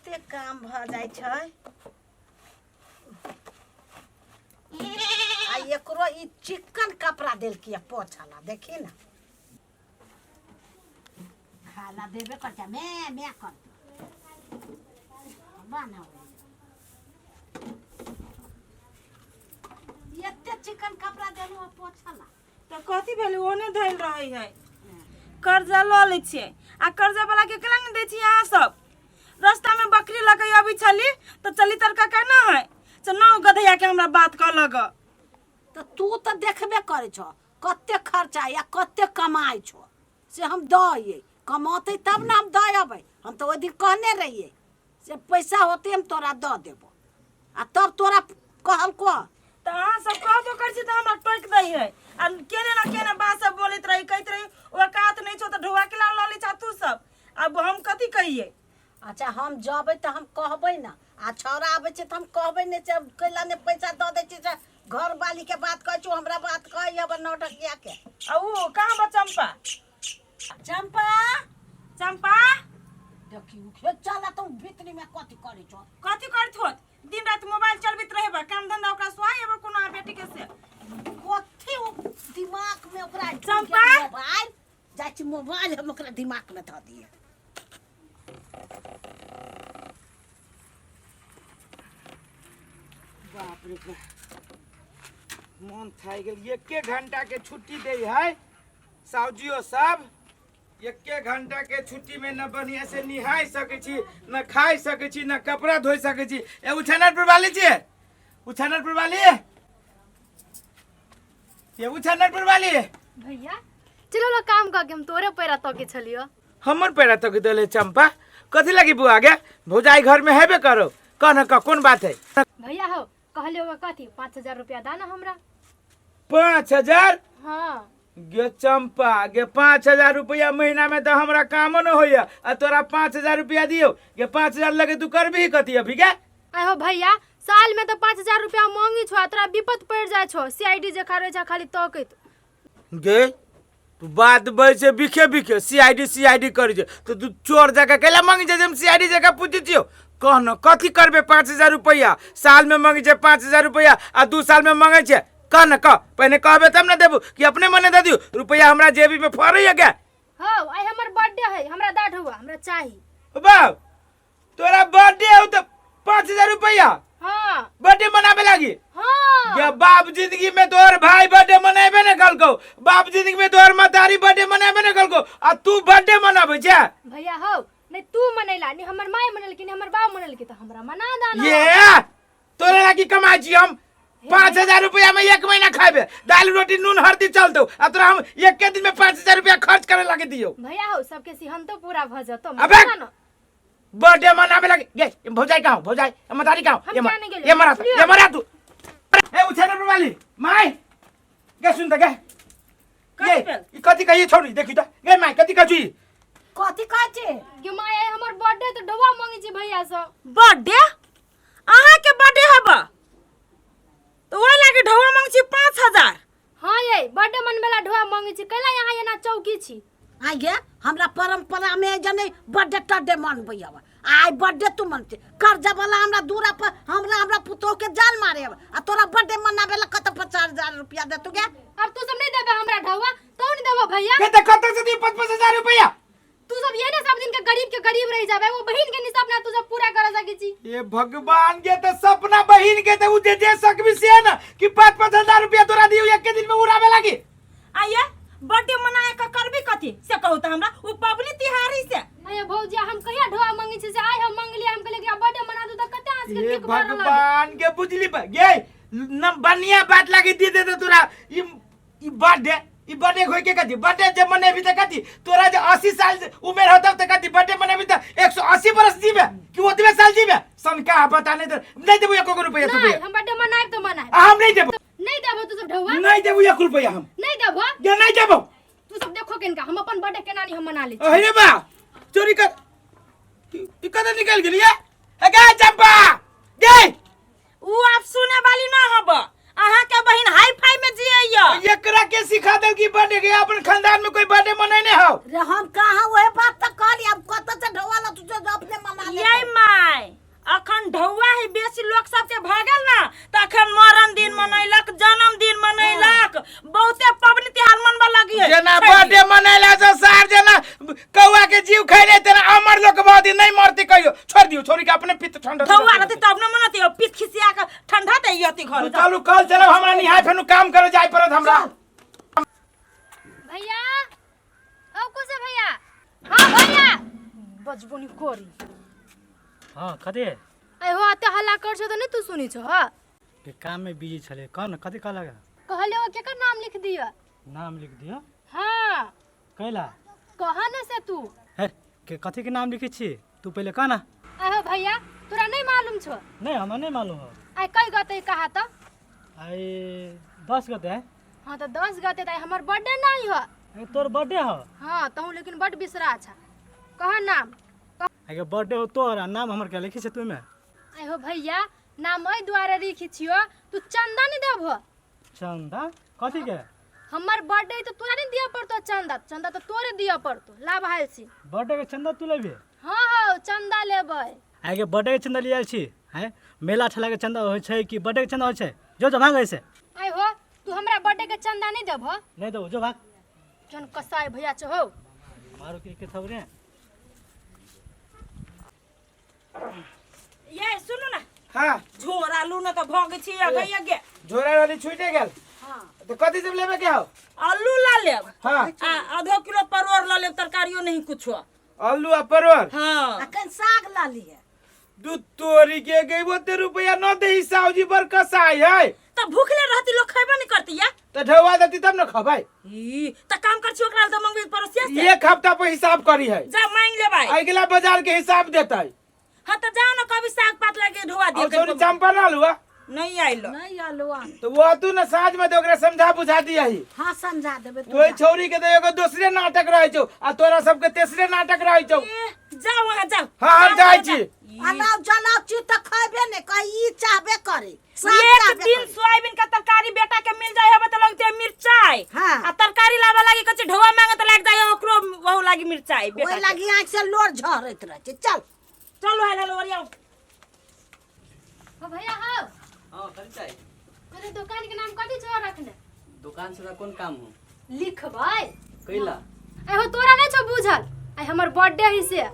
कते काम भ जाय छै। आ एकरो ई चिकन कपड़ा देल कि पोछाला देखी ना खाना देबे करता मैं कर बना एते चिकन कपड़ा देलु पोछाला तो कथी भेलै ओने धैल रहै है कर्जा ल लै छियै आ कर्जा वाला के केला न दै छी अहाँ सब। रास्ता में बकरी लगे अभी छली तो चली तरका केना है से नौ गधैया के हमरा बात क लग। तो तू तो देखबे करे छ कते खर्चा या कते कमाई छ से हम दए कमाते तब ना हम दएबै। हम तो ओइ दिन कहने रहिए से पैसा होते हम तोरा द देबो आ तब तोरा कहल को तो अहाँ सब कहबो कर छी त हमरा टोक दै है आ केने ना केने बात सब बोलत रही कहत रही औकात नहीं छो त ढोआ के ला ले जा तू सब। अब हम कथी कहिए। अच्छा हम जबै त हम कहबै ना आ छौरा आबै छै त हम कहबै ने से कैला ने पैसा द दै छी घर वाली के बात कहै छु हमरा बात कहै अब नौटकिया के। आ ऊ कहां बा चंपा चंपा चंपा देखी उ चला त भीतरी में कथी करे छ कथी करत होत दिन रात मोबाइल चलबित रहेबा काम धंधा ओकरा सुहाई एबो कोनो बेटी के से कथी दिमाग में ओकरा चंपा मोबाइल जाइ छी मोबाइल हम ओकरा दिमाग में ध दिए। बाप रे बाप मन थाई गेल। एके घंटा के छुट्टी दे है साउजियो सब एके घंटा के छुट्टी में न बढ़िया से निहाय सके छी न खाई सके छी न कपड़ा धोई सके छी। ए उछानर पर वाली छी उछानर पर वाली ये उछानर पर वाली भैया चलो लो काम का हम तोरे पैरा तो के छलियो हमर पैरा तो के देले चंपा कथी लगी बुआ गे भौजाई घर में हेबे करो कहना का कौन बात है। भैया हो कहले हो कथी 5000 रुपया दाना हमरा 5000 हां गे चंपा गे 5000 रुपया महीना में तो हमरा काम न होया आ तोरा 5000 रुपया दियो गे 5000 लगे तू करबी कथी अभी गे। आय हो भैया साल में तो 5000 रुपया मांगी छो तोरा विपत पड़ जाय छो सीआईडी जे करे छ खाली तकैत गे तू बात बैसे बिखे बिखे सीआईडी कर जे तो तू चोर जगह केला मांगी जे हम सीआईडी जगह पूछी छियो कहन कथी करबे 5000 रुपया साल में मांगी जे 5000 रुपया आ 2 साल में मांगे छे कहन क पहले कहबे तब न देबू कि अपने मने दे दियो रुपया हमरा जेबी में फरैया गे। हो आय हमर बर्थडे है हमरा दाढ़ हुआ हमरा चाहिए बाप तोरा बर्थडे हो तो 5000 रुपया हां बर्थडे मनाबे लागी हां ये बाप जिंदगी में तोर भाई बर्थडे मनाबे न कल को बाप जिंदगी में तोर मतारी बर्थडे मनाबे न कल को आ तू बर्थडे मनाबे छे भैया हो नहीं तू मनैला नहीं हमर माय मनल कि हमर बाप मनल कि तो हमरा मना दाना ये तोरे लागी कमाई छी हम 5000 रुपया में एक महीना खाबे दाल रोटी नून हल्दी चलतो आ तोरा हम एक के दिन में 5000 रुपया खर्च करे लागे दियो। भैया हो सबके सिहन तो पूरा भ जतो अबे बर्थडे मनाबे लागे गे भौजाई कहां भौजाई मतारी कहां ये मरा तू ए उछाने वाली माय गे सुन त गे ये कथी कही छोड़ी देखी त गे माय कथी कही कि माय हमर बर्थडे तो ढोवा मांगी छी भैया से बर्थडे अहाँ के बर्थडे हबा तो ओइ लागे ढोवा मांग छी 5000। हां ये बर्थडे मनबेला ढोवा मांगी छी कैला यहां एना चौकी छी आ गे हमरा परंपरा में जने बर्थडे टर्डे मनबै अब आई बर्थडे तू मनते कर्जा वाला हमरा दूरा पर हमरा पुतो के जान मारे आ तोरा बर्थडे मनाबे ला कत 50000 रुपया दे तू गे। अब तू सब नहीं देबे हमरा ढोवा तो नहीं देबो भैया के त कत से दी 55000 रुपया तू सब ये ना सब दिन के गरीब रह जाबे वो बहिन के सपना तू सब पूरा कर सकी छी। ये भगवान के तो सपना बहिन के तो दे सकबी से ना कि 5-5000 रुपया तोरा दियो एक के दिन में उड़ावे लागी। आइए बर्थडे मनाए का करबी कथी से कहू त हमरा उ पबनी तिहारी से अरे भौजी हम कहिया ढोवा मांगी छी से आय हम मांगलिए हम कहले कि बर्थडे मना दू त कते हंस के ये केक मारला भगवान के बुझली बा गे न बढ़िया बात लागी दे दे तोरा ई बर्थडे होय के कथी बर्थडे जब मनेबी त कथी तोरा जे 80 साल उम्र होतौ त कथी बर्थडे मनेबी त 180 बरस जीबे कि ओतबे साल जीबे सनका पता नहीं देबो 1 रुपया तू हम बर्थडे मनाए तो मनाए हम नहीं देबो तू सब ढोवा नहीं देबो 1 रुपया हम नहीं देबो ये नहीं देबो तू सब देखो केनका हम अपन बर्थडे केना नहीं हम मना ले अरे बा चोरी कर ई कदर निकल गेली है गे चंपा गे उ आप सुने वाली ना हबा अहाँ के बहिन हाई फाई में जियैया एकरा के सिखा दल की बर्थडे के अपन खानदान में कोई बर्थडे मनाने हो रे हम कहां ओए बात त कहली अब कत से ढोवाला तू जो अपने मना ले ये माय खैले तेरा अमर लोग बाद नहीं मरती कहियो छोड़ दियो छोरी के अपने पित्त ठंडा धौआ रहते तब न मनते हो पिस खिसिया के ठंडा ते यति घर चलू कल चलो हमरा निहाय फेनु काम करे जाय परत हमरा भैया ओ कुछ भैया हां भैया बजबोनी कोरी हाँ कथी ए हो आते हल्ला कर छ त नहीं तू सुनी छ ह के काम में बिजी छले कौन कथी कहला कहले हो केकर नाम लिख दियो नाम लिख दियो हां कैला कहा न से तू हे के कथी के नाम लिखी छी तू पहले कह ना ए हो भैया तोरा नहीं मालूम छ नहीं हमरा नहीं मालूम हो आई कई गते कहा त आई 10 गते है हां त 10 गते त हमर बर्थडे नहीं हो ए, तोर बर्थडे हो हां तहु लेकिन बड बिसरा छ कहा नाम आगे बर्थडे हो तोर आ नाम हमर के लिखी छै तू में आई हो भैया नाम आई द्वारा लिखी छियो तू चंदा नहीं देबो चंदा कथी के हमर बर्थडे तो तोरा नहीं दिया पड़तो चंदा चंदा तो तोरे दिया पड़तो ला भाई सी बर्थडे के चंदा तू लेबे हां हां चंदा लेबै आगे बर्थडे के चंदा लिया छी हैं मेला ठेला के चंदा होय छै कि बर्थडे के चंदा होय छै जो जो भाग ऐसे आई हो तू हमरा बर्थडे के चंदा नहीं देबो नहीं दो जो भाग जन कसाई भैया छ हो मारो के थवरे ये सुनु ना हां झोरा लू न त भग छी गय गे झोरा वाली छूटे गेल हां तो कथी सब लेबे के हो आलू ला लेब हां आ आधो किलो परोर ला लेब तरकारियो नहीं कुछो आलू आ परवल हां अखन साग ला लिए दूध तोरी के गइबो ते रुपया न दे साउजी बर कसाई है त भूखले रहती लोग खैबे नहीं करती या तो ढवा देती तब न खबै ई त काम कर छी ओकरा त मंगबे परोसिया से एक हफ्ता पे हिसाब करी है जा मांग ले भाई अगला बाजार के हिसाब देता है हां त जाओ ना कभी साग पात लागे ढोवा और दियो छोरी चंपा ना लुआ नहीं आइलो नहीं आलुआ तो वो तू न साँझ में तो ओकरा समझा बुझा दिया ही हाँ समझा देबे तू वही छौरी के तो एगो दूसरे नाटक रहे छौ आ तोरा सबके तेसरे नाटक रहे छौ जाओ वहां जाओ हाँ हम जाय छी अलाव जलाव चीज तो खैबे ने कहीं ई चाहबे करे एक दिन सोयाबीन का तरकारी बेटा के मिल जाय हबे त लगते मिर्चाई हाँ। आ तरकारी लावा लागी कछ ढोवा मांगे त लाग जाय ओकरो वहु लागी मिर्चाई बेटा ओइ लगी आंख से लोर झरत रहे छै चल चलो हेलो ओरिया हो भैया हो हाँ कथी चाहिए तेरे दुकान के नाम कथी छ रखने दुकान से कौन काम हो लिखबै कैला आई हो तोरा नहीं छ बुझल आई हमर बर्थडे ही से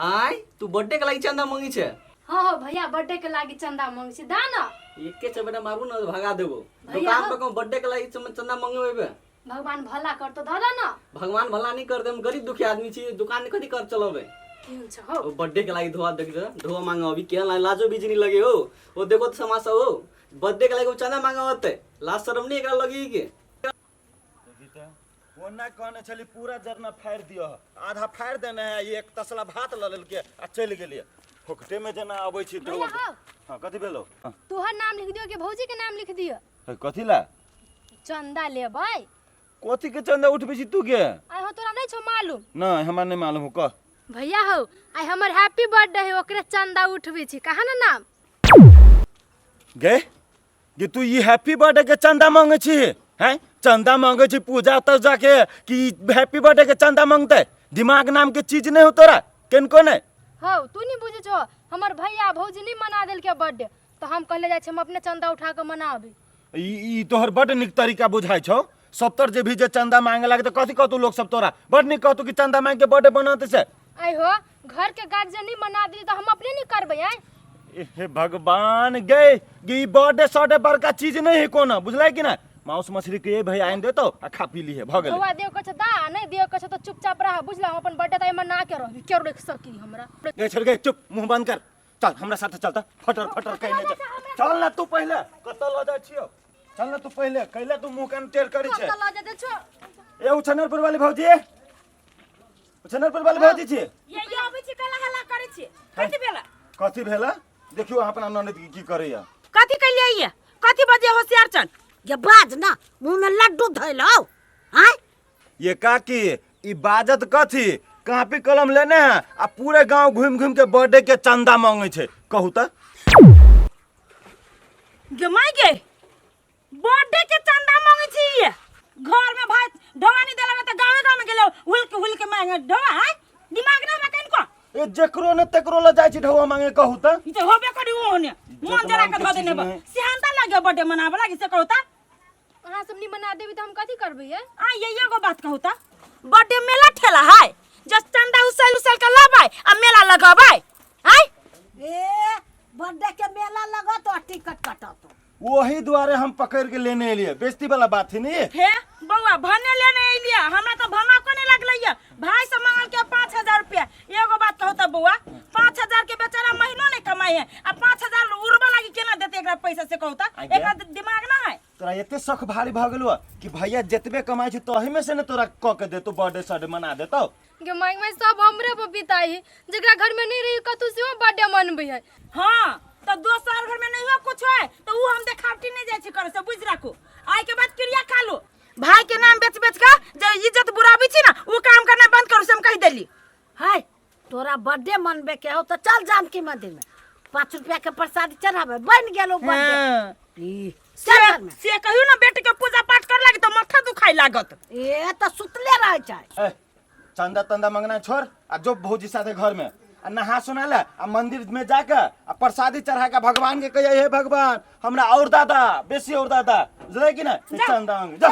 आय तू बर्थडे के लागि चंदा मांगी छे हां हो भैया बर्थडे के लागी चंदा मांग छी दा न एके चबेटा मारू न भगा देबो भैया दुकान हो। पे कौन बर्थडे के लागि चंदा मांगबे भगवान भला करतो धरा न भगवान भला नहीं कर दे हम गरीब दुखी आदमी छी दुकान में कथी कर चलबे क्यों छ हो ओ बर्थडे के लागि धोआ देख धोआ मांगा अभी के लाजो बीज नहीं लगे हो ओ देखो तो समासा हो बर्थडे के लागि चंदा मांगा होते लाज शर्म नहीं एकरा लगी के ओना कहने छली पूरा जरना फाड़ दियो आधा फाड़ देने है एक तसला भात ल लेलके आ चल गेलिए फोकटे में जना आबै छी तो भैया हो हां कथि भेलो तोहर नाम लिख दियो कि भौजी के नाम लिख दियो कथि ला चंदा लेबै कथि के चंदा उठबे छी तू के आई हो तोरा नहीं छ मालूम ना हमरा नहीं मालूम हो कह भैया हो आई हमर हैप्पी बर्थडे है ओकरे चंदा उठबे छी कहा ना नाम गे कि तू ये हैप्पी बर्थडे के चंदा मांगे छी हैं चंदा मांगे छी पूजा तक जाके कि हैप्पी बर्थडे के चंदा मांगते दिमाग नाम के चीज नहीं हो तोरा केनको नहीं हो तू नहीं बुझे छो हमर भैया भौजी नहीं मना देल के बर्थडे तो हम कहले जाय छी हम अपने चंदा उठा के मनाबी ई तोहर बड़ निक तरीका बुझाई छौ 70 जे भी जे चंदा मांगे लागे तो कथि कहतू लोग सब तोरा बड़ निक कहतू कि चंदा मांग के बर्थडे बनाते से आई हो घर के गार्जियन नहीं मना दी तो हम अपने नहीं करबे आई हे भगवान गए कि बर्थडे सडे बड़का चीज नहीं है कोना बुझलाई कि ना मांस मछली के भाई आइन दे तो आ खा पी ली है भ गेल हवा देव कछ दा नहीं देव कछ तो चुपचाप रह बुझला हम अपन बर्थडे त मना के रहबी केरो देख सकी हमरा ए छोड़ के चुप मुंह बंद कर चल हमरा साथ चलता फटर फटर कहने चल ना तू पहले कत ल जा छियो चल ना तू पहले कहले तू मुंह कान टेर करी छे कत ल जा दे छो ए उछनरपुर वाली भौजी उछनरपुर वाली भौजी छी ये अबै छी कला हल्ला करे छी कथि भेला कथि भेला देखियो अपना ननद की करैया कथि कलियै ये कथि बजे होशियार चल ये बाज ना मुंह में लड्डू धैलो हैं ये काकी ई बाजत कथी कापी कलम लेने हैं आ पूरे गांव घूम घूम के बर्थडे के चंदा मांगे छे कहू त गे माय गे बर्थडे के चंदा मांगे छी ये घर में भाई ढवानी देला त गांव में गेलो हुल के मांगे ढवा है दिमाग ना बकन को ए जेकरो ने तेकरो ल जाय छी ढवा मांगे कहू त ई त होबे करी ओने मन जरा के धो देने बा सिहानता लागे बर्थडे मनाबे लागी से कहू त अहाँ सब नहीं मना देबी तो हम कथी करबे ये आ ये एगो बात कहू त बर्थडे मेला ठेला है जब चंदा उसल के लबाई आ मेला लगबाई आय ए बर्थडे के मेला लगा तो टिकट कटा तो वही द्वारे हम पकड़ के लेने लिए बेइज्जती वाला बात है नहीं। हे बउआ भने लेने अइलिया हमरा तो भमा को नहीं लगलैया भाई से मांगल के 5000 रुपया। एगो बात कहू त बउआ 5000 के बेचारा महीनो नहीं कमाई है आ 5000 उड़बा लागी केना देते एकरा पैसा से कहू त एकरा दिमाग ना है। तोरा एते शौक भारी भ गेलो कि भैया जितबे कमाई छी तोही में से ने तोरा क के देतो बर्थडे सडे मना देतो। के मांग में सब हमरे पर बिताई जेकरा घर में नहीं रही कतु से बर्थडे मनबे है। हां तो दोसर घर में नहीं हो कुछ है तो ऊ हम देखावटी नहीं जाय छी करे से बुझ राखू। आइ के बाद क्रिया खा लो भाई के नाम बेच बेच का जे इज्जत बुराबी छी ना ऊ काम करना बंद करू से हम कह देली। हाय तोरा बर्थडे मनबे के हो तो चल जानकी मंदिर में 5 रुपया के प्रसाद चढ़ावे बन गेलो बर्थडे। से कहियो ना बेटी के पूजा पाठ कर लागी तो माथा दुखाई लागत। ए तो सुतले रह जाए। चंदा तंदा मंगना छोड़ आ जो भौजी साथे घर में आ नहा सुना ले आ मंदिर में जाके आ प्रसादी चढ़ा के भगवान के कहिए हे भगवान हमरा और दादा बेसी और दादा बुझले कि ना चंदा मांग जा।